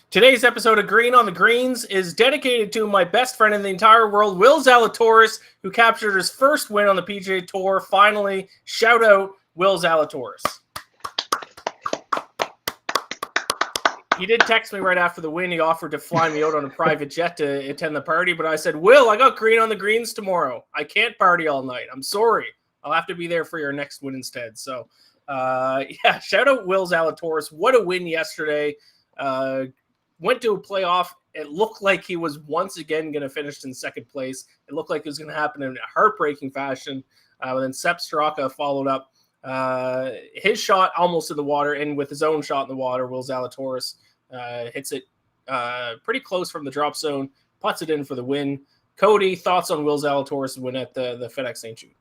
Today's episode of Green on the Greens is dedicated to my best friend in the entire world, Will Zalatoris, who captured his first win on the PGA Tour. Finally, shout out Will Zalatoris. He did text me right after the win. He offered to fly me out on a private jet to attend the party, but I said, Will, I got Green on the Greens tomorrow. I can't party all night. I'm sorry. I'll have to be there for your next win instead. So, shout out Will Zalatoris. What a win yesterday. Went to a playoff. It looked like he was once again going to finish in second place. It looked like it was going to happen in a heartbreaking fashion. Then Sepp Straka followed up his shot almost in the water, and with his own shot in the water, Will Zalatoris hits it pretty close from the drop zone, puts it in for the win. Cody, thoughts on Will Zalatoris' win at the FedEx St. Jude?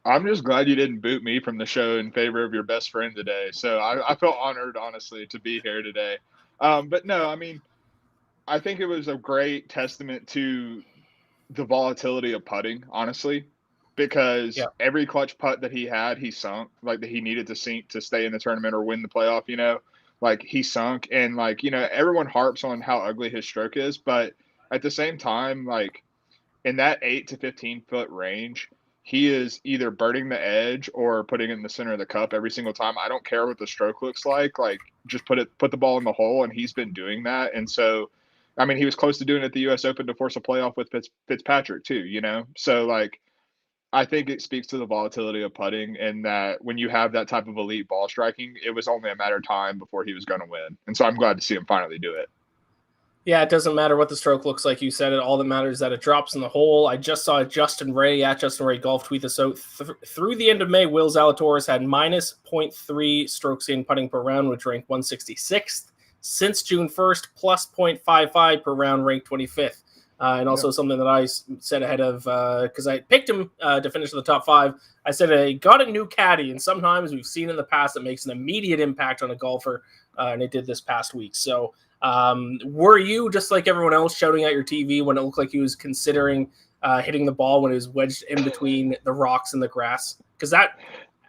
I'm just glad you didn't boot me from the show in favor of your best friend today. So I felt honored, honestly, to be here today. But no, I mean, I think it was a great testament to the volatility of putting, honestly, because every clutch putt that he had, he sunk, like that he needed to sink to stay in the tournament or win the playoff, like he sunk. And like, everyone harps on how ugly his stroke is, but at the same time, like in that 8 to 15 foot range, he is either burning the edge or putting it in the center of the cup every single time. I don't care what the stroke looks like. Like, just put the ball in the hole, and he's been doing that. And so, I mean, he was close to doing it at the U.S. Open to force a playoff with Fitzpatrick too, So, like, I think it speaks to the volatility of putting, and that when you have that type of elite ball striking, it was only a matter of time before he was going to win. And so I'm glad to see him finally do it. Yeah, it doesn't matter what the stroke looks like. You said it. All that matters is that it drops in the hole. I just saw Justin Ray at Justin Ray Golf tweet this out. Through the end of May, Will Zalatoris had minus 0.3 strokes in putting per round, which ranked 166th. Since June 1st, plus 0.55 per round, ranked 25th. And also something that I said ahead of, because I picked him to finish in the top 5. I said he got a new caddy, and sometimes we've seen in the past that makes an immediate impact on a golfer, and it did this past week. So were you, just like everyone else, shouting at your TV when it looked like he was considering hitting the ball when it was wedged in between the rocks and the grass? Because that,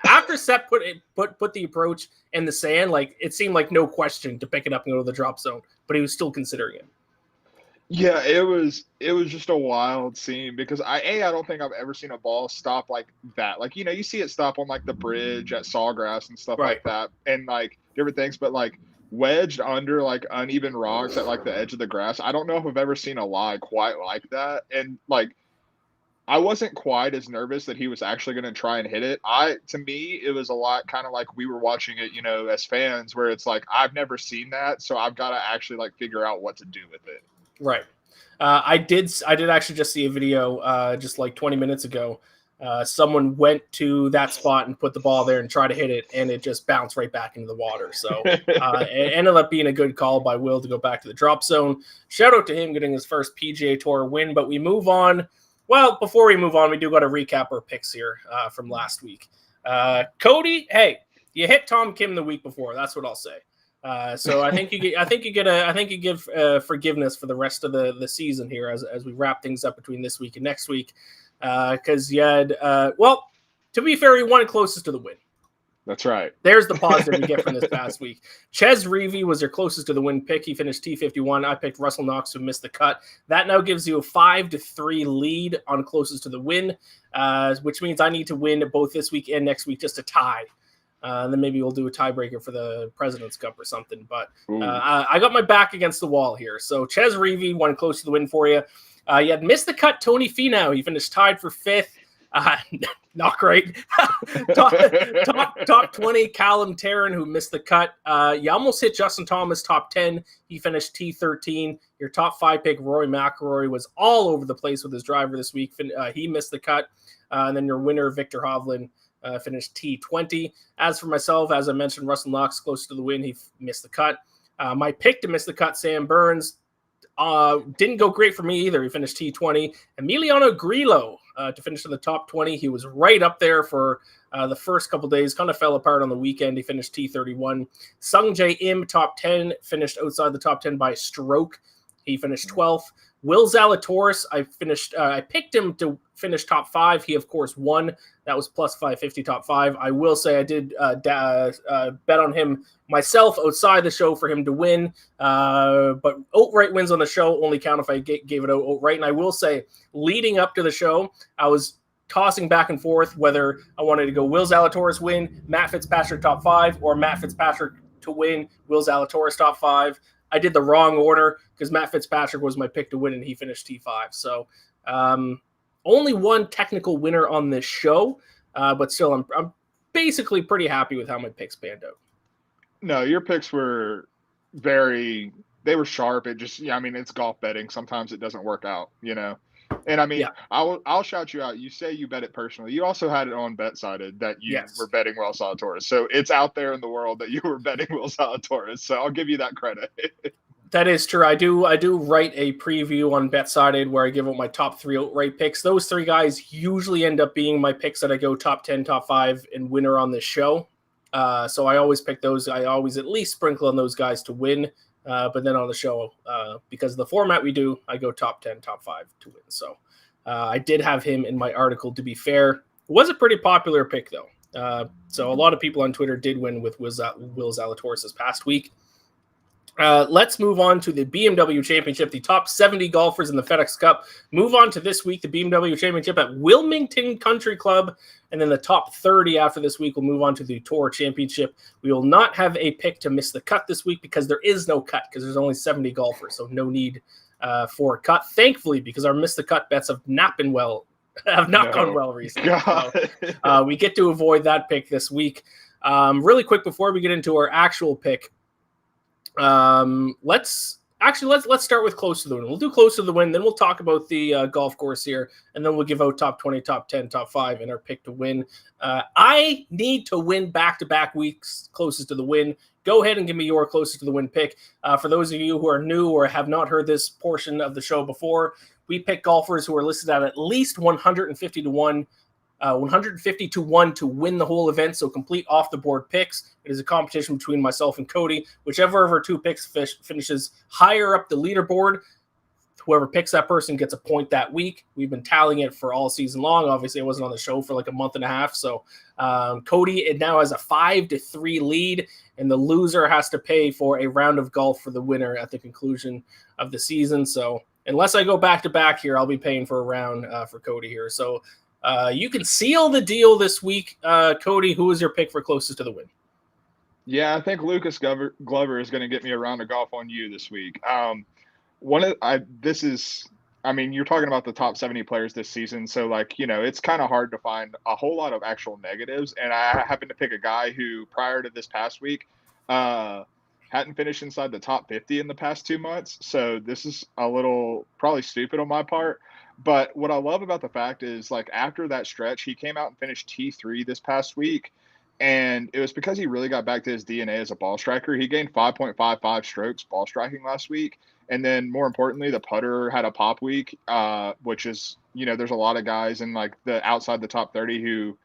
after Sepp put the approach in the sand, like it seemed like no question to pick it up and go to the drop zone, but he was still considering it. Yeah, it was just a wild scene because I don't think I've ever seen a ball stop like that. Like, you see it stop on like the bridge at Sawgrass and stuff like that, and like different things, but like wedged under like uneven rocks at like the edge of the grass. I don't know if I've ever seen a lie quite like that. And like, I wasn't quite as nervous that he was actually going to try and hit it. To me, it was a lot kind of like we were watching it, as fans, where it's like, I've never seen that, so I've got to actually like figure out what to do with it. Right. I did actually just see a video just like 20 minutes ago. Someone went to that spot and put the ball there and tried to hit it, and it just bounced right back into the water. So it ended up being a good call by Will to go back to the drop zone. Shout out to him getting his first PGA Tour win, but we move on. Well, before we move on, we do got to recap our picks here from last week. Cody, hey, you hit Tom Kim the week before. That's what I'll say. So I think you give forgiveness for the rest of the season here as we wrap things up between this week and next week. Because you had, to be fair, he won closest to the win. That's right. There's the positive you get from this past week. Ches Reavie was your closest to the win pick. He finished T51. I picked Russell Knox, who missed the cut. That now gives you a 5-3 lead on closest to the win, which means I need to win both this week and next week just to tie. And then maybe we'll do a tiebreaker for the President's Cup or something. But I got my back against the wall here. So Ches Reavie won close to the win for you. You had missed the cut Tony Finau. He finished tied for 5th. Not great. top 20, Callum Tarrant, who missed the cut. You almost hit Justin Thomas, top 10. He finished T13. Your top 5 pick, Rory McIlroy, was all over the place with his driver this week. He missed the cut. And then your winner, Victor Hovland, finished T20. As for myself, as I mentioned, Russell Knox close to the win. He missed the cut. My pick to miss the cut, Sam Burns, didn't go great for me either. He finished T20. Emiliano Grillo to finish in the top 20. He was right up there for the first couple days, kind of fell apart on the weekend. He finished T31. Sung Jae Im, top 10, finished outside the top 10 by a stroke. He finished 12th. Will Zalatoris, I picked him to finish top 5. He, of course, won. That was plus 550 top 5. I will say I did bet on him myself outside the show for him to win. But outright wins on the show only count if I gave it outright. And I will say, leading up to the show, I was tossing back and forth whether I wanted to go Will Zalatoris win, Matt Fitzpatrick top 5, or Matt Fitzpatrick to win, Will Zalatoris top 5. I did the wrong order because Matt Fitzpatrick was my pick to win, and he finished T5. So only one technical winner on this show, but still, I'm basically pretty happy with how my picks panned out. No, your picks were they were sharp. It just, it's golf betting. Sometimes it doesn't work out, And I'll shout you out. You say you bet it personally. You also had it on BetSided that you were betting Will Zalatoris. So it's out there in the world that you were betting Will Zalatoris. So I'll give you that credit. That is true. I do write a preview on BetSided where I give out my top 3 outright picks. Those 3 guys usually end up being my picks that I go top 10, top 5, and winner on this show. So I always pick those. I always at least sprinkle on those guys to win. But then on the show, because of the format we do, I go top 10, top 5 to win. So I did have him in my article, to be fair. It was a pretty popular pick, though. So a lot of people on Twitter did win with Will Zalatoris this past week. Let's move on to the BMW Championship, the top 70 golfers in the FedEx Cup. Move on to this week, the BMW Championship at Wilmington Country Club. And then the top 30 after this week will move on to the Tour Championship. We will not have a pick to miss the cut this week because there is no cut because there's only 70 golfers. So no need for a cut, thankfully, because our miss the cut bets have not gone well recently. So, we get to avoid that pick this week. Really quick before we get into our actual pick, let's start with close to the win. We'll do close to the win, then we'll talk about the golf course here, and then we'll give out top 20, top 10, top 5 in our pick to win. I need to win back-to-back weeks closest to the win. Go ahead and give me your closest to the win pick. For those of you who are new or have not heard this portion of the show before, we pick golfers who are listed at least 150 to 1. 150 to 1 to win the whole event, so complete off-the-board picks. It is a competition between myself and Cody. Whichever of our 2 picks finishes higher up the leaderboard, whoever picks that person gets a point that week. We've been tallying it for all season long. Obviously, I wasn't on the show for like a month and a half, so Cody it now has a 5-3 lead, and the loser has to pay for a round of golf for the winner at the conclusion of the season. So unless I go back-to-back here, I'll be paying for a round for Cody here. So you can seal the deal this week. Cody, who is your pick for closest to the win? Yeah, I think Lucas Glover is going to get me a round of golf on you this week. You're talking about the top 70 players this season. So it's kind of hard to find a whole lot of actual negatives. And I happen to pick a guy who prior to this past week, hadn't finished inside the top 50 in the past 2 months. So this is a little probably stupid on my part. But what I love about the fact is, after that stretch, he came out and finished T3 this past week. And it was because he really got back to his DNA as a ball striker. He gained 5.55 strokes ball striking last week. And then more importantly, the putter had a pop week, which is, there's a lot of guys in the outside the top 30 who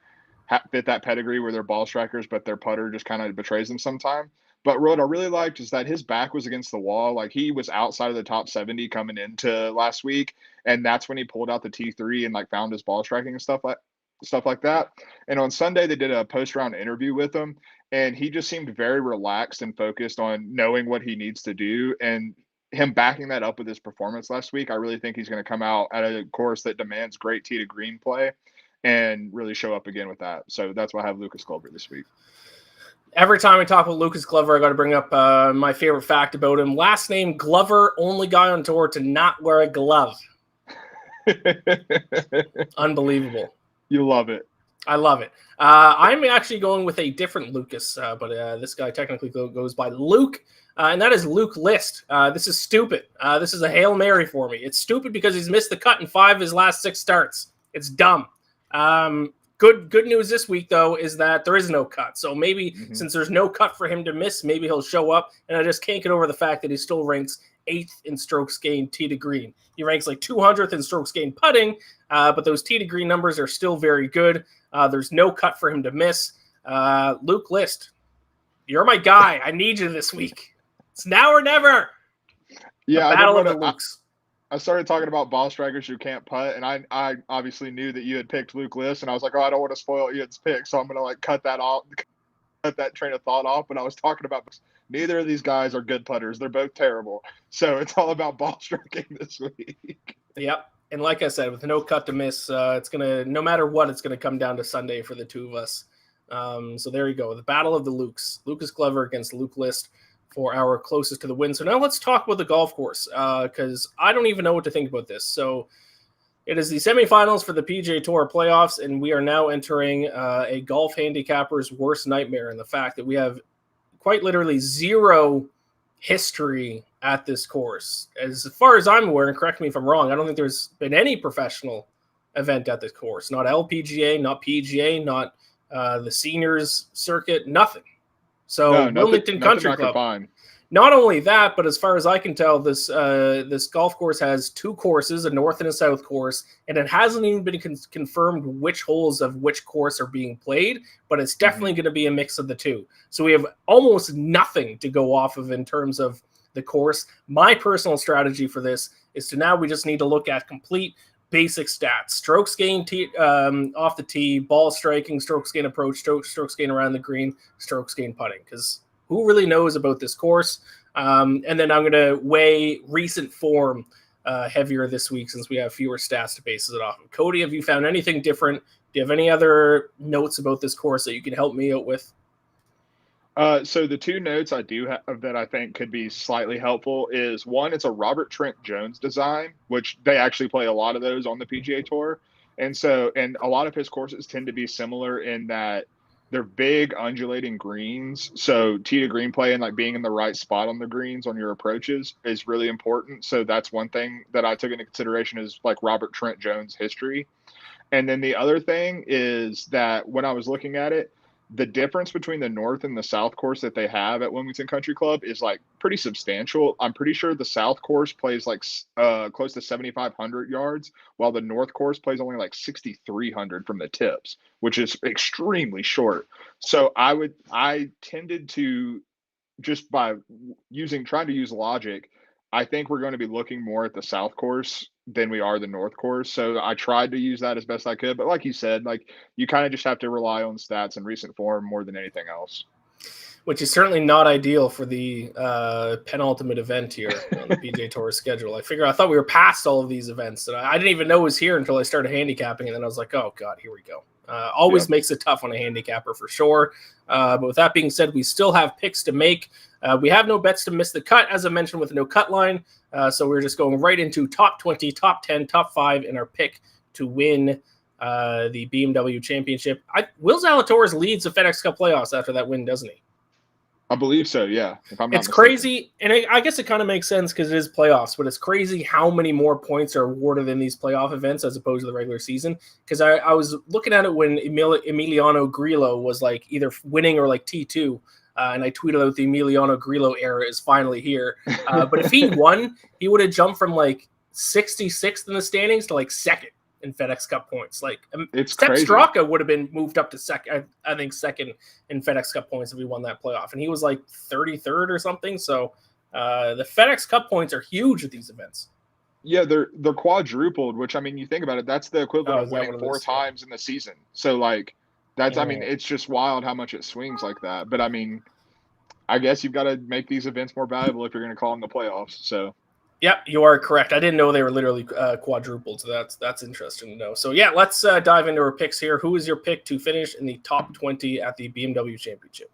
fit that pedigree where they're ball strikers, but their putter just kind of betrays them sometime. But what I really liked is that his back was against the wall. He was outside of the top 70 coming into last week. And that's when he pulled out the T3 and found his ball striking and stuff like that. And on Sunday, they did a post-round interview with him. And he just seemed very relaxed and focused on knowing what he needs to do. And him backing that up with his performance last week, I really think he's going to come out at a course that demands great tee to green play and really show up again with that. So that's why I have Lucas Glover this week. Every time we talk about Lucas Glover, I got to bring up my favorite fact about him. Last name Glover, only guy on tour to not wear a glove. Unbelievable. You love it. I love it. I'm actually going with a different Lucas, but this guy technically goes by Luke, and that is Luke List. This is stupid. This is a Hail Mary for me. It's stupid because he's missed the cut in 5 of his last 6 starts. It's dumb. Good news this week, though, is that there is no cut. So maybe since there's no cut for him to miss, maybe he'll show up. And I just can't get over the fact that he still ranks 8th in strokes gained tee to green. He ranks 200th in strokes gained putting, but those tee to green numbers are still very good. There's no cut for him to miss. Luke List, you're my guy. I need you this week. It's now or never. Yeah, the battle of the Lukes. I started talking about ball strikers who can't putt, and I obviously knew that you had picked Luke List, and I was like, oh, I don't want to spoil Ian's pick, so I'm gonna like cut that train of thought off. But I was talking about neither of these guys are good putters; they're both terrible. So it's all about ball striking this week. Yep. And like I said, with no cut to miss, it's gonna no matter what, it's gonna come down to Sunday for the two of us. So there you go, the battle of the Lukes, Lucas Glover against Luke List for our closest to the win. So now let's talk about the golf course because I don't even know what to think about this. So it is the semifinals for the PGA Tour playoffs, and we are now entering a golf handicapper's worst nightmare in the fact that we have quite literally zero history at this course. As far as I'm aware, and correct me if I'm wrong, I don't think there's been any professional event at this course. Not LPGA, not PGA, not the seniors circuit, nothing. So No, Wilmington Country I could Club. find. Not only that, but as far as I can tell, this golf course has two courses, a north and a south course, and it hasn't even been confirmed which holes of which course are being played, but it's definitely going to be a mix of the two. So we have almost nothing to go off of in terms of the course. My personal strategy for this is to now we just need to look at complete basic stats: strokes gained off the tee, ball striking, strokes gained approach, strokes gained around the green, strokes gained putting, because who really knows about this course? And then I'm going to weigh recent form heavier this week since we have fewer stats to base it off of. Cody, have you found anything different? Do you have any other notes about this course that you can help me out with? So the two notes I do have that I think could be slightly helpful is one, it's a Robert Trent Jones design, which they actually play a lot of those on the PGA Tour. And a lot of his courses tend to be similar in that they're big undulating greens. So tee to green play and like being in the right spot on the greens on your approaches is really important. So that's one thing that I took into consideration is like Robert Trent Jones history. And then the other thing is that when I was looking at it, the difference between the north and the south course that they have at Wilmington Country Club is like pretty substantial. I'm pretty sure the south course plays like close to 7,500 yards, while the north course plays only like 6,300 from the tips, which is extremely short. So I tended to, just by trying to use logic, I think we're going to be looking more at the south course than we are the north course. So I tried to use that as best I could. But like you said, like you kind of just have to rely on stats and recent form more than anything else. Which is certainly not ideal for the penultimate event here on the PGA Tour schedule. I thought we were past all of these events, and I didn't even know it was here until I started handicapping, and then I was like, oh, God, here we go. Always makes it tough on a handicapper for sure. But with that being said, we still have picks to make. We have no bets to miss the cut, as I mentioned, with no cut line. So we're just going right into top 20, top 10, top 5 in our pick to win the BMW Championship. Will Zalatoris leads the FedEx Cup playoffs after that win, doesn't he? I believe so, yeah. If I'm not it's mistaken. Crazy, and I guess it kind of makes sense because it is playoffs, but it's crazy how many more points are awarded in these playoff events as opposed to the regular season. Because I was looking at it when Emiliano Grillo was like either winning or like T2, and I tweeted out the Emiliano Grillo era is finally here. But if he won, he would have jumped from like 66th in the standings to like second in FedEx Cup points. Like it's Sepp crazy. Straka would have been moved up to second, I think second in FedEx Cup points if he won that playoff, and he was like 33rd or something. So the FedEx Cup points are huge at these events. Yeah, they're quadrupled, which I mean, you think about it, that's the equivalent of winning 4 times in the season. So like that's I mean, it's just wild how much it swings like that. But I mean, I guess you've got to make these events more valuable if you're going to call them the playoffs. So yep, you are correct. I didn't know they were literally quadrupled, so that's interesting to know. So yeah, let's dive into our picks here. Who is your pick to finish in the top 20 at the BMW Championship?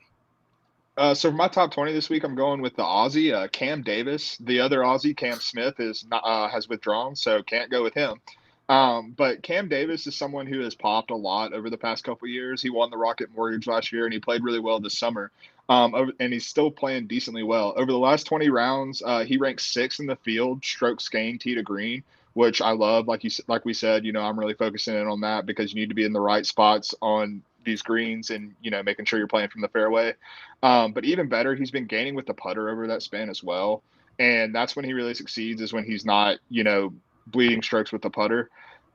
So for my top 20 this week, I'm going with the Aussie, Cam Davis. The other Aussie, Cam Smith, has withdrawn, so can't go with him. But Cam Davis is someone who has popped a lot over the past couple of years. He won the Rocket Mortgage last year, and he played really well this summer. And he's still playing decently well. Over the last 20 rounds, he ranks 6th in the field, strokes gained tee to green, which I love. Like we said, I'm really focusing in on that because you need to be in the right spots on these greens and, making sure you're playing from the fairway. But even better, he's been gaining with the putter over that span as well. And that's when he really succeeds, is when he's not, bleeding strokes with the putter.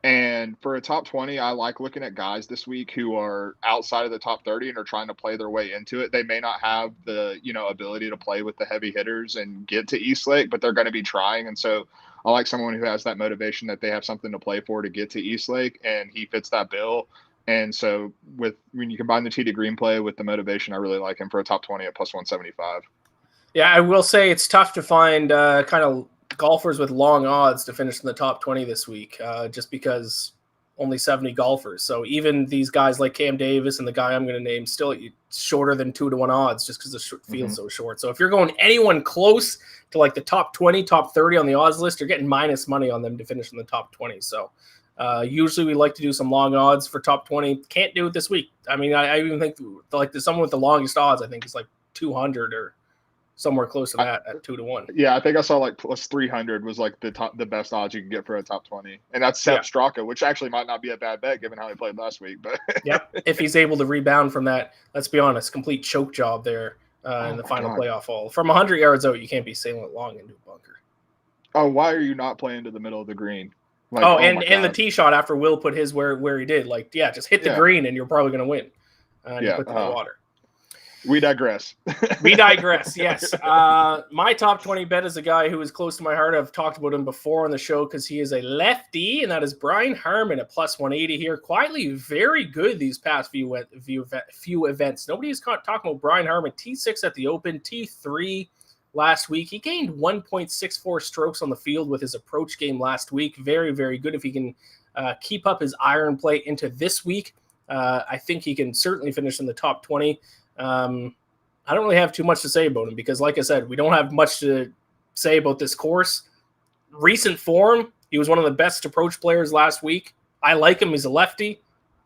And for a top 20, I like looking at guys this week who are outside of the top 30 and are trying to play their way into it. They may not have the, ability to play with the heavy hitters and get to East Lake, but they're going to be trying. And so I like someone who has that motivation that they have something to play for to get to Eastlake, and he fits that bill. And so when you combine the tee to green play with the motivation, I really like him for a top 20 at plus 175. Yeah, I will say it's tough to find kind of golfers with long odds to finish in the top 20 this week, just because only 70 golfers. So even these guys like Cam Davis and the guy I'm going to name still shorter than 2-1 odds just because the field's so short. So if you're going anyone close to like the top 20, top 30 on the odds list, you're getting minus money on them to finish in the top 20. So usually we like to do some long odds for top 20. Can't do it this week. I mean, I even think like someone with the longest odds, I think is like 200 or somewhere close to that at 2-1. Yeah, I think I saw like plus 300 was like the best odds you can get for a top 20, and that's Sepp Straka, which actually might not be a bad bet given how he played last week. But yep, if he's able to rebound from that, let's be honest, complete choke job there in the final playoff hole. From 100 yards out, you can't be sailing it long into a bunker. Oh, why are you not playing to the middle of the green? Like, and the tee shot after Will put his where he did, like just hit the green and you're probably going to win. And you put it in the water. We digress. We digress, yes. My top 20 bet is a guy who is close to my heart. I've talked about him before on the show because he is a lefty, and that is Brian Harman at plus 180 here. Quietly very good these past few events. Nobody's talking about Brian Harman. T6 at the Open, T3 last week. He gained 1.64 strokes on the field with his approach game last week. Very, very good. If he can keep up his iron play into this week, I think he can certainly finish in the top 20. I don't really have too much to say about him because, like I said, we don't have much to say about this course. Recent form, he was one of the best approach players last week. I like him. He's a lefty.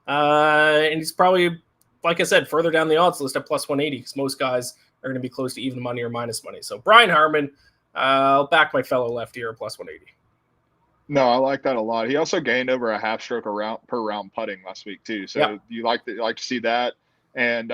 And he's probably, like I said, further down the odds list at plus 180 because most guys are going to be close to even money or minus money. So Brian Harman, I'll back my fellow lefty here at plus 180. No, I like that a lot. He also gained over a half stroke per round putting last week too. So you like to see that. And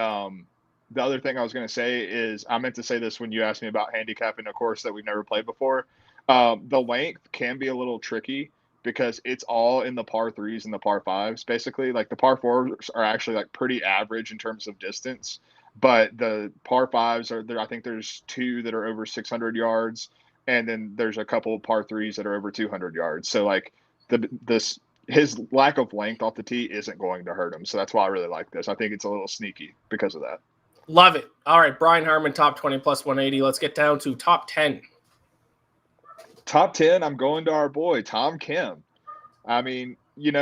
the other thing I was going to say is I meant to say this when you asked me about handicapping a course that we've never played before. The length can be a little tricky because it's all in the par threes and the par fives. Basically, like the par fours are actually like pretty average in terms of distance, but the par fives are there. I think there's two that are over 600 yards, and then there's a couple of par threes that are over 200 yards. So like his lack of length off the tee isn't going to hurt him. So that's why I really like this. I think it's a little sneaky because of that. Love it. All right, Brian Harman, top 20 plus 180. Let's get down to top 10. Top 10, I'm going to our boy, Tom Kim. I mean, you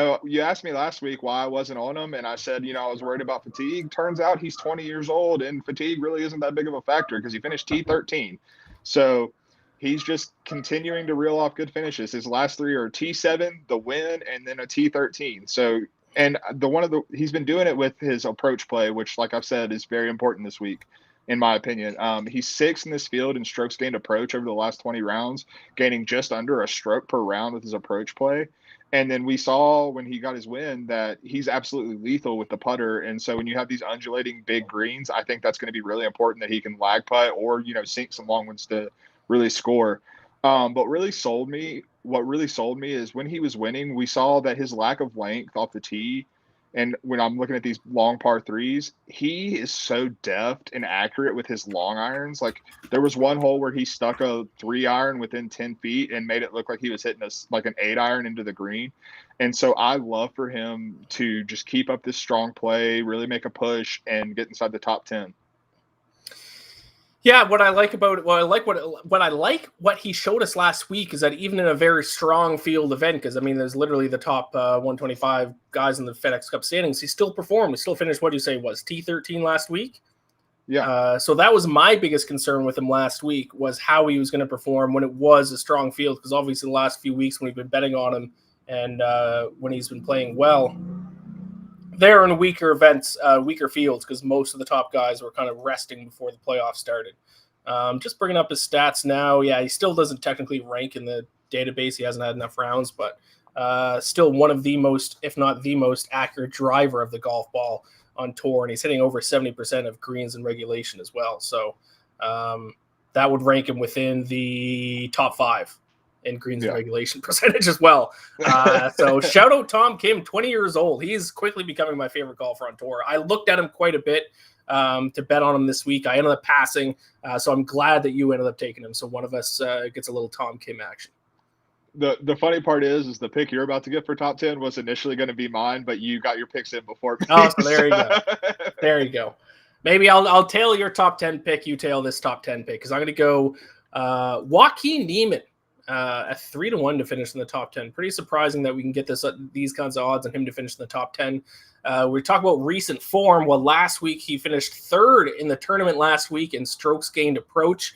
asked me last week why I wasn't on him, and I said, I was worried about fatigue. Turns out he's 20 years old, and fatigue really isn't that big of a factor because he finished T13. So he's just continuing to reel off good finishes. His last three are T7, the win, and then a T13. So and he's been doing it with his approach play, which, like I've said, is very important this week, in my opinion. He's sixth in this field in strokes gained approach over the last 20 rounds, gaining just under a stroke per round with his approach play. And then we saw when he got his win that he's absolutely lethal with the putter. And so when you have these undulating big greens, I think that's going to be really important that he can lag putt or, sink some long ones to really score. But what really sold me is when he was winning, we saw that his lack of length off the tee. And when I'm looking at these long par threes, he is so deft and accurate with his long irons. Like there was one hole where he stuck a 3-iron within 10 feet and made it look like he was hitting like an 8-iron into the green. And so I love for him to just keep up this strong play, really make a push and get inside the top 10. Yeah, what I like what he showed us last week is that even in a very strong field event, because I mean, there's literally the top 125 guys in the FedEx Cup standings, he still performed. He still finished. What do you say was T13 last week? Yeah. So that was my biggest concern with him last week was how he was going to perform when it was a strong field. Because obviously the last few weeks when we've been betting on him and when he's been playing well, they're in weaker events, weaker fields, because most of the top guys were kind of resting before the playoffs started. Just bringing up his stats now. Yeah, he still doesn't technically rank in the database. He hasn't had enough rounds, but still one of the most, if not the most accurate driver of the golf ball on tour. And he's hitting over 70% of greens in regulation as well. So that would rank him within the top 5 in greens and regulation percentage as well. So shout out Tom Kim, 20 years old. He's quickly becoming my favorite golfer on tour. I looked at him quite a bit to bet on him this week. I ended up passing. So I'm glad that you ended up taking him. So one of us gets a little Tom Kim action. The funny part is the pick you're about to get for top 10 was initially going to be mine, but you got your picks in before me. Oh, so there you go. There you go. Maybe I'll tail your top 10 pick. You tail this top 10 pick because I'm going to go Joaquin Neiman at 3-1 to finish in the top 10. Pretty surprising that we can get these kinds of odds on him to finish in the top 10. We talk about recent form. Well, last week he finished third in the tournament last week in strokes gained approach.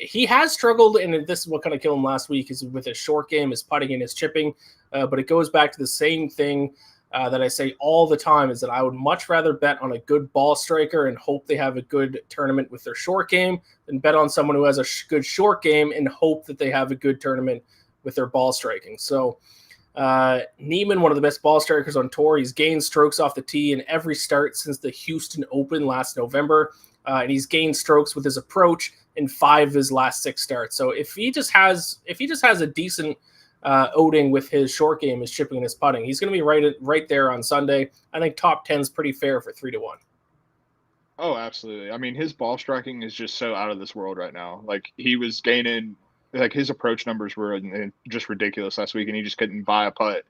He has struggled, and this is what kind of killed him last week, is with his short game, his putting, and his chipping. But it goes back to the same thing that I say all the time, is that I would much rather bet on a good ball striker and hope they have a good tournament with their short game than bet on someone who has a good short game and hope that they have a good tournament with their ball striking. So Neiman, one of the best ball strikers on tour. He's gained strokes off the tee in every start since the Houston Open last November. And he's gained strokes with his approach in 5 of his last 6 starts. So if he just has a decent outing with his short game, his chipping, and his putting, he's going to be right there on Sunday. I think top 10 is pretty fair for 3-1. Oh, absolutely. I mean, his ball striking is just so out of this world right now. Like, he was gaining, like, his approach numbers were just ridiculous last week, and he just couldn't buy a putt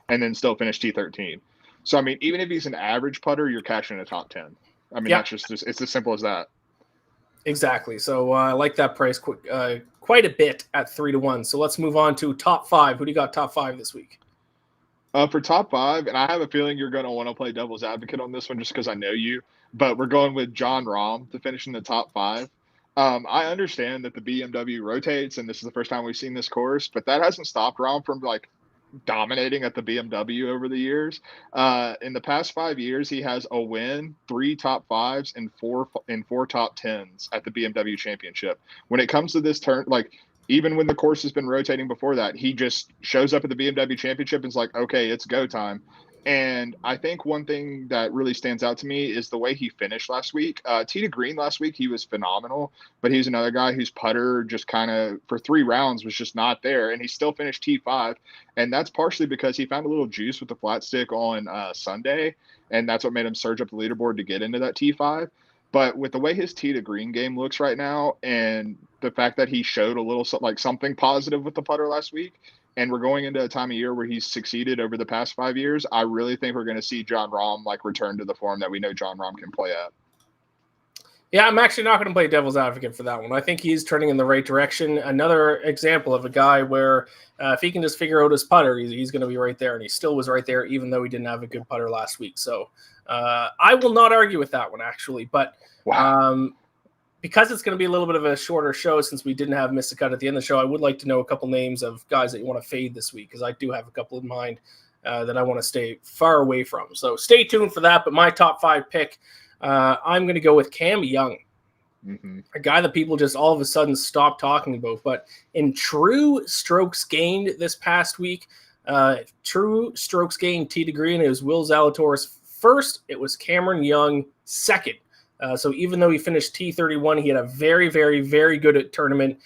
and then still finish T13. So, I mean, even if he's an average putter, you're cashing a top 10. I mean, That's just it's as simple as that. Exactly. So I like that price quite a bit at 3-1. So let's move on to top 5. Who do you got top 5 this week? For top 5, and I have a feeling you're going to want to play devil's advocate on this one just because I know you, but we're going with Jon Rahm to finish in the top 5. I understand that the BMW rotates, and this is the first time we've seen this course, but that hasn't stopped Rahm from dominating at the BMW over the years. In the past 5 years, he has a win, 3 top 5s, and 4 top 10s at the BMW Championship. When it comes to this turn, even when the course has been rotating before that, he just shows up at the BMW Championship and is like, okay, it's go time. And I think one thing that really stands out to me is the way he finished last week. Tee to green last week, he was phenomenal, but he's another guy whose putter just kind of for 3 rounds was just not there, and he still finished T5. And that's partially because he found a little juice with the flat stick on Sunday, and that's what made him surge up the leaderboard to get into that T5. But with the way his tee to green game looks right now, and the fact that he showed a little something positive with the putter last week, and we're going into a time of year where he's succeeded over the past 5 years, I really think we're going to see Jon Rahm return to the form that we know Jon Rahm can play at. Yeah, I'm actually not going to play devil's advocate for that one. I think he's turning in the right direction. Another example of a guy where if he can just figure out his putter, he's going to be right there, and he still was right there even though he didn't have a good putter last week. So I will not argue with that one, actually. But because it's going to be a little bit of a shorter show since we didn't have Missed a Cut at the end of the show, I would like to know a couple names of guys that you want to fade this week, because I do have a couple in mind that I want to stay far away from. So stay tuned for that. But my top 5 pick, I'm going to go with Cam Young, a guy that people just all of a sudden stopped talking about. But in true strokes gained this past week, true strokes gained tee to green, it was Will Zalatoris first. It was Cameron Young second. So even though he finished T31, he had a very, very, very good tournament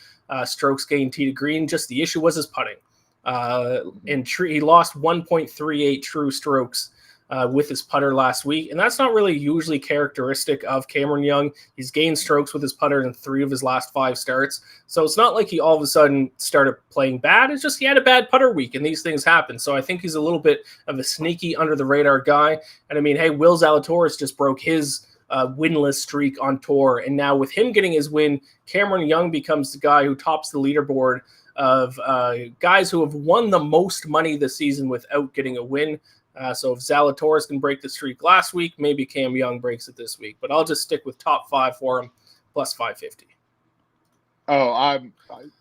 strokes gained tee to green. Just the issue was his putting. And he lost 1.38 true strokes with his putter last week. And that's not really usually characteristic of Cameron Young. He's gained strokes with his putter in 3 of his last 5 starts. So it's not like he all of a sudden started playing bad. It's just he had a bad putter week, and these things happen. So I think he's a little bit of a sneaky under-the-radar guy. And I mean, hey, Will Zalatoris just broke his winless streak on tour. And now with him getting his win, Cameron Young becomes the guy who tops the leaderboard of guys who have won the most money this season without getting a win. So if Zalatoris can break the streak last week, maybe Cam Young breaks it this week. But I'll just stick with top 5 for him, plus 550. Oh,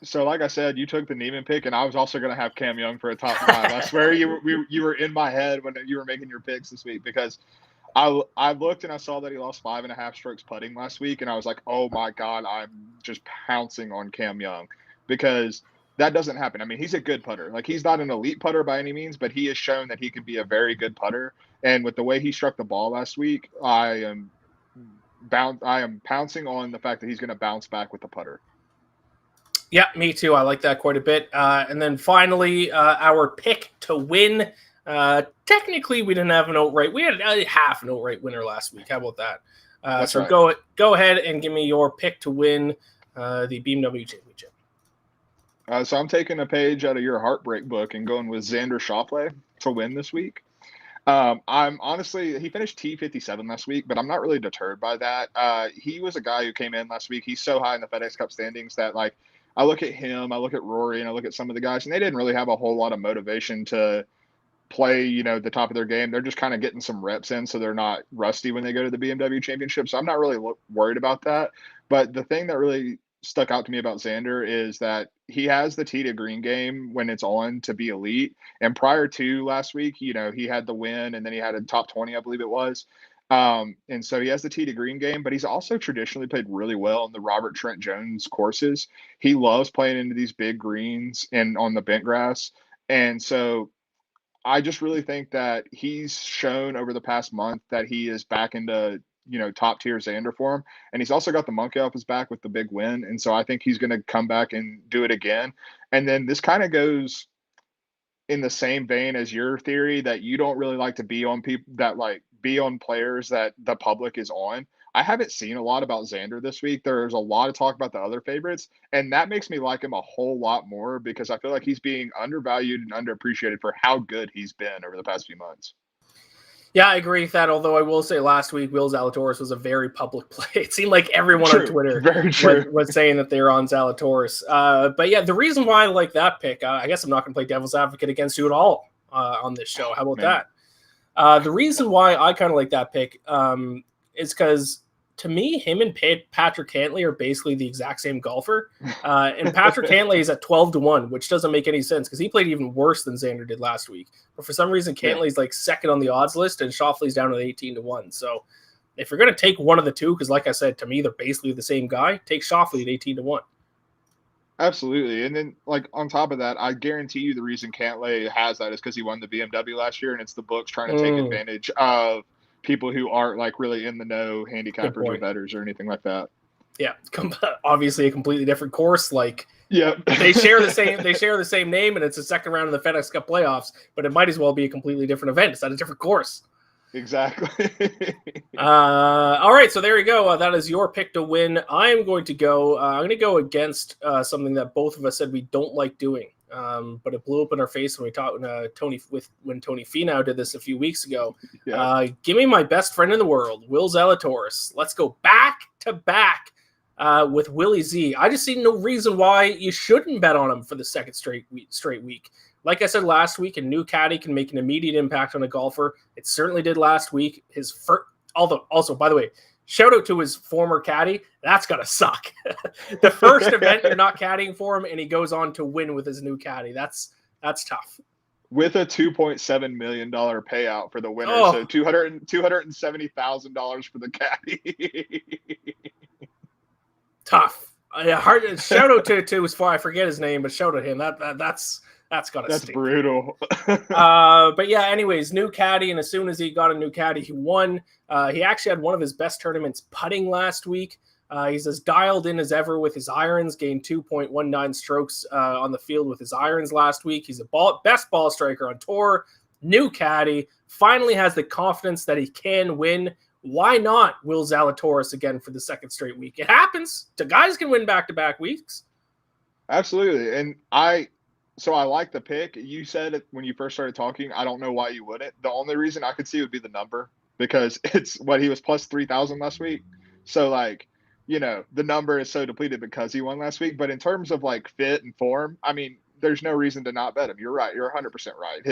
so like I said, you took the Neiman pick, and I was also going to have Cam Young for a top 5. I swear you were in my head when you were making your picks this week, because I looked and I saw that he lost 5.5 strokes putting last week, and I was like, oh my God, I'm just pouncing on Cam Young, because that doesn't happen. I mean, he's a good putter. He's not an elite putter by any means, but he has shown that he can be a very good putter. And with the way he struck the ball last week, I am pouncing on the fact that he's going to bounce back with the putter. Yeah, me too. I like that quite a bit. And then finally, our pick to win. Technically, we didn't have an outright. We had half an outright winner last week. How about that? So right. Go ahead and give me your pick to win the BMW Championship. So I'm taking a page out of your heartbreak book and going with Xander Schauffele to win this week. I'm honestly, he finished T57 last week, but I'm not really deterred by that. He was a guy who came in last week. He's so high in the FedEx Cup standings that, like, I look at him, I look at Rory, and I look at some of the guys, and they didn't really have a whole lot of motivation to play, the top of their game. They're just kind of getting some reps in, so they're not rusty when they go to the BMW Championship. So I'm not really worried about that. But the thing that really stuck out to me about Xander is that he has the tee to green game when it's on to be elite. And prior to last week, he had the win and then he had a top 20, I believe it was. And so he has the tee to green game, but he's also traditionally played really well in the Robert Trent Jones courses. He loves playing into these big greens and on the bent grass. And so I just really think that he's shown over the past month that he is back into, top tier Xander form. And he's also got the monkey off his back with the big win. And so I think he's going to come back and do it again. And then this kind of goes in the same vein as your theory that you don't really like to be on people that be on players that the public is on. I haven't seen a lot about Xander this week. There's a lot of talk about the other favorites, and that makes me like him a whole lot more because I feel like he's being undervalued and underappreciated for how good he's been over the past few months. Yeah, I agree with that. Although I will say last week, Will Zalatoris was a very public play. It seemed like everyone on Twitter was saying that they were on Zalatoris. But yeah, the reason why I like that pick, I guess I'm not going to play devil's advocate against you at all on this show. How about that? The reason why I kind of like that pick is because to me, him and Patrick Cantlay are basically the exact same golfer. And Patrick Cantlay is at 12-1, which doesn't make any sense because he played even worse than Xander did last week. But for some reason, Cantlay's like second on the odds list and Schauffele's down at 18-1. So if you're going to take one of the two, because like I said, to me, they're basically the same guy, take Schauffele at 18-1. Absolutely. And then, on top of that, I guarantee you the reason Cantlay has that is because he won the BMW last year, and it's the books trying to take advantage of people who aren't really in the know, handicappers or bettors or anything like that. Yeah, obviously a completely different course. Yep. they share the same name, and it's the second round of the FedEx Cup playoffs. But it might as well be a completely different event. It's at a different course. Exactly. All right, so there you go. That is your pick to win. I'm going to go against something that both of us said we don't like doing. But it blew up in our face when we talked when Tony Finau did this a few weeks ago. Yeah. Give me my best friend in the world, Will Zalatoris. Let's go back to back with Willie Z. I just see no reason why you shouldn't bet on him for the second straight week. Like I said last week, a new caddy can make an immediate impact on a golfer. It certainly did last week. His first, also, by the way, shout out to his former caddy. That's got to suck. The first event you're not caddying for him, and he goes on to win with his new caddy. That's tough. With a $2.7 million payout for the winner. So $270,000 for the caddy. Tough. Hard. Shout out to his I forget his name, but shout out him. That's got to stink. Brutal. But yeah, anyways, new caddy, and as soon as he got a new caddy, he won. He actually had one of his best tournaments putting last week. He's as dialed in as ever with his irons, gained 2.19 strokes on the field with his irons last week. He's a best ball striker on tour. New caddy, finally has the confidence that he can win. Why not Will Zalatoris again for the second straight week? It happens. The guys can win back-to-back weeks. Absolutely. And I like the pick. You said it when you first started talking. I don't know why you wouldn't. The only reason I could see would be the number because it's he was plus 3,000 last week. So the number is so depleted because he won last week. But in terms of fit and form, I mean, there's no reason to not bet him. You're right. You're 100% right.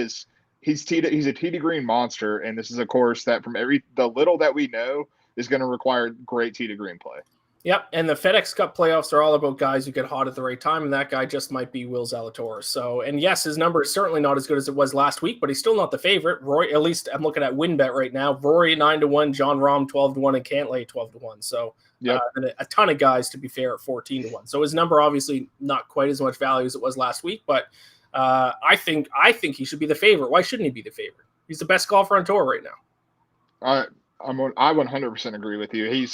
He's a tee to green monster, and this is a course that from the little that we know is going to require great tee to green play. Yep, and the FedEx Cup playoffs are all about guys who get hot at the right time, and that guy just might be Will Zalatoris. So, and yes, his number is certainly not as good as it was last week, but he's still not the favorite. Rory, at least I'm looking at WinBet right now. Rory 9-1, John Rahm 12-1, and Cantlay 12-1 So, and a ton of guys to be fair at 14-1. So his number obviously not quite as much value as it was last week, but I think he should be the favorite. Why shouldn't he be the favorite? He's the best golfer on tour right now. I 100% agree with you.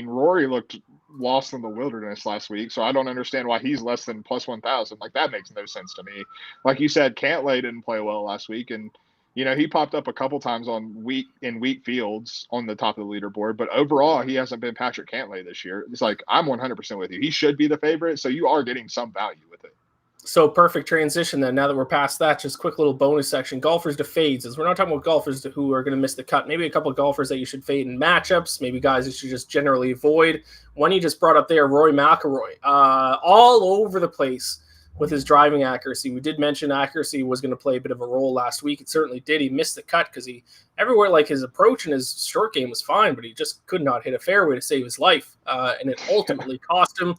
Rory looked lost in the wilderness last week, so I don't understand why he's less than plus 1,000. That makes no sense to me. Like you said, Cantlay didn't play well last week, and he popped up a couple times in weak fields on the top of the leaderboard, but overall he hasn't been Patrick Cantlay this year. It's I'm 100% with you. He should be the favorite, so you are getting some value with it. So perfect transition then. Now that we're past that, just quick little bonus section. Golfers to fades. As we're not talking about golfers who are going to miss the cut. Maybe a couple of golfers that you should fade in matchups. Maybe guys that you should just generally avoid. One you just brought up there, Rory McIlroy. All over the place with his driving accuracy. We did mention accuracy was going to play a bit of a role last week. It certainly did. He missed the cut because everywhere, like his approach and his short game was fine, but he just could not hit a fairway to save his life. And it ultimately cost him.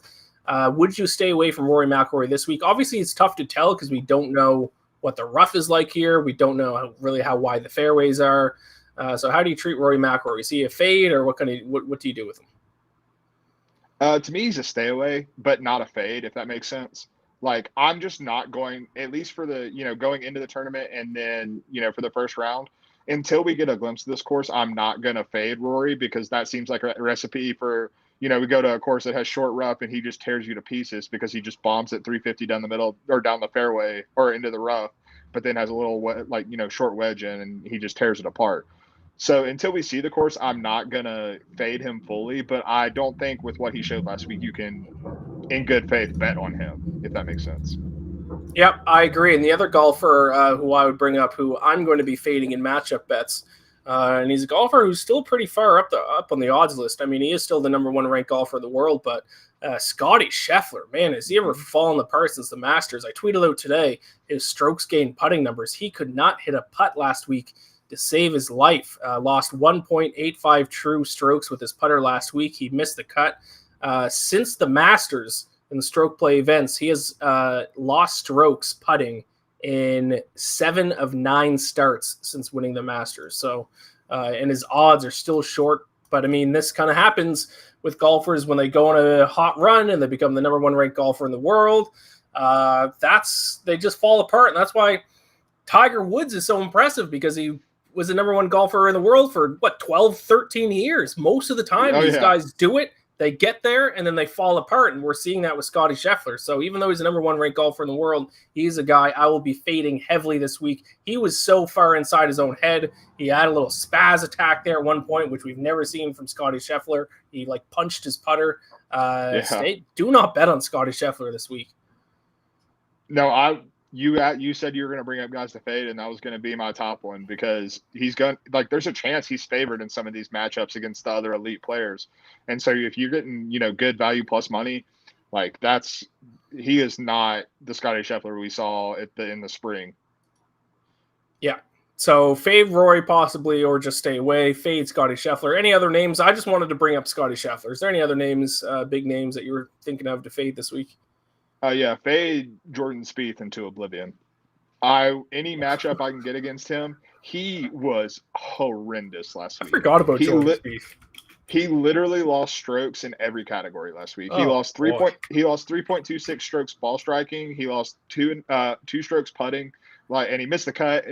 Would you stay away from Rory McIlroy this week? Obviously, it's tough to tell because we don't know what the rough is like here. We don't know really how wide the fairways are. So how do you treat Rory McIlroy? Is he a fade, or what do you do with him? To me, he's a stay away, but not a fade, if that makes sense. Like, I'm just not going, at least for the, going into the tournament and then, for the first round, until we get a glimpse of this course, I'm not going to fade Rory because that seems like a recipe for, we go to a course that has short rough and he just tears you to pieces because he just bombs at 350 down the middle or down the fairway or into the rough, but then has a little, short wedge in and he just tears it apart. So until we see the course, I'm not going to fade him fully, but I don't think with what he showed last week, you can, in good faith, bet on him, if that makes sense. Yep, I agree. And the other golfer who I would bring up, who I'm going to be fading in matchup bets, and he's a golfer who's still pretty far up on the odds list. I mean, he is still the number one ranked golfer in the world, but Scotty Scheffler, man, has he ever fallen apart since the Masters? I tweeted out today his strokes gained putting numbers. He could not hit a putt last week to save his life. Lost 1.85 true strokes with his putter last week. He missed the cut. Since the Masters in the stroke play events, he has lost strokes putting in 7 of 9 starts since winning the Masters. So, and his odds are still short. But I mean, this kind of happens with golfers when they go on a hot run and they become the number one ranked golfer in the world. They just fall apart. And that's why Tiger Woods is so impressive, because he was the number one golfer in the world for 12, 13 years. Most of the time, these guys do it. They get there and then they fall apart, and we're seeing that with Scotty Scheffler. So even though he's the number one ranked golfer in the world, he's a guy I will be fading heavily this week. He was so far inside his own head. He had a little spaz attack there at one point, which we've never seen from Scotty Scheffler. He punched his putter. Do not bet on Scotty Scheffler this week. No, you said you were going to bring up guys to fade, and that was going to be my top one, because he's going there's a chance he's favored in some of these matchups against the other elite players. And so if you're getting, good value plus money, he is not the Scotty Scheffler we saw in the spring. Yeah. So fade Rory possibly, or just stay away. Fade Scotty Scheffler. Any other names? I just wanted to bring up Scotty Scheffler. Is there any other names, big names that you were thinking of to fade this week? Fade Jordan Spieth into oblivion. Any matchup I can get against him, he was horrendous last week. I forgot about Jordan Spieth. He literally lost strokes in every category last week. He lost 3.26 strokes ball striking. He lost two strokes putting, and he missed the cut.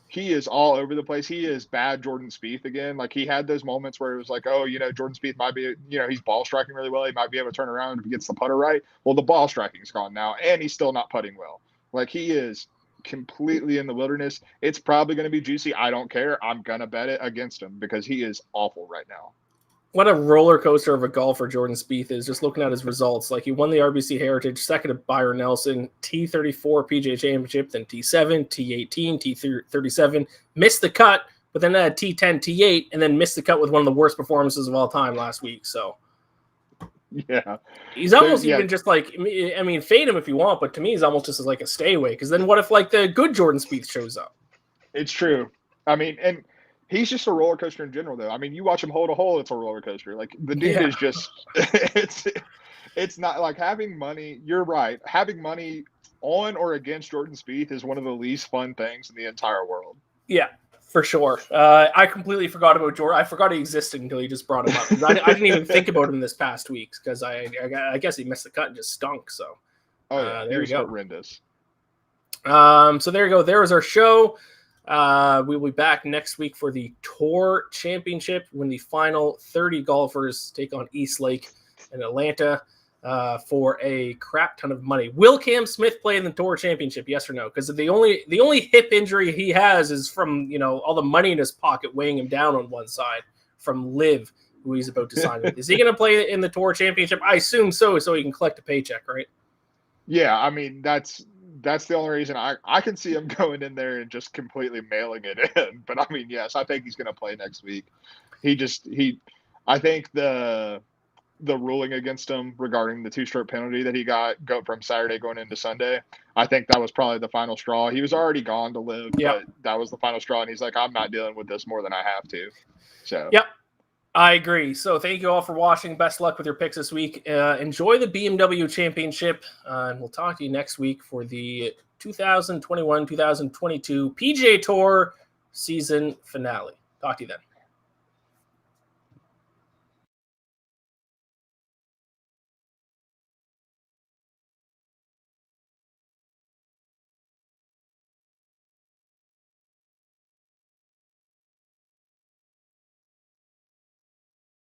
He is all over the place. He is bad Jordan Spieth again. He had those moments where it was Jordan Spieth might be, he's ball striking really well. He might be able to turn around if he gets the putter right. Well, the ball striking's gone now, and he's still not putting well. He is completely in the wilderness. It's probably going to be juicy. I don't care. I'm going to bet it against him because he is awful right now. What a roller coaster of a golfer Jordan Spieth is, just looking at his results. He won the RBC Heritage, second to Byron Nelson, T34 PGA Championship, then T7, T18, T37, missed the cut, but then had T10, T8, and then missed the cut with one of the worst performances of all time last week. So, yeah. He's almost even just fade him if you want, but to me, he's almost just a stay away, because then what if the good Jordan Spieth shows up? It's true. And he's just a roller coaster in general, though. You watch him hold a hole, it's a roller coaster. The dude is just it's not having money. You're right. Having money on or against Jordan Spieth is one of the least fun things in the entire world. Yeah, for sure. I completely forgot about Jordan. I forgot he existed until you just brought him up. I didn't even think about him this past week, because I guess he missed the cut and just stunk. So, there you go. Horrendous. So there you go. There was our show. We'll be back next week for the Tour Championship, when the final 30 golfers take on Eastlake in Atlanta for a crap ton of money. Will Cam Smith play in the Tour Championship? Yes or no? Because the only hip injury he has is from all the money in his pocket weighing him down on one side from Liv, who he's about to sign with. Is he going to play in the Tour Championship? I assume so he can collect a paycheck, right? Yeah, I mean, that's the only reason I can see him going in there and just completely mailing it in. But I mean, yes, I think he's going to play next week. He I think the ruling against him regarding the two-stroke penalty that he got go from Saturday going into Sunday, I think that was probably the final straw. He was already gone to live, Yep. but that was the final straw, and he's like, I'm not dealing with this more than I have to. So Yep. I agree. So thank you all for watching. Best luck with your picks this week. Enjoy the BMW Championship, and we'll talk to you next week for the 2021-2022 PGA Tour season finale. Talk to you then.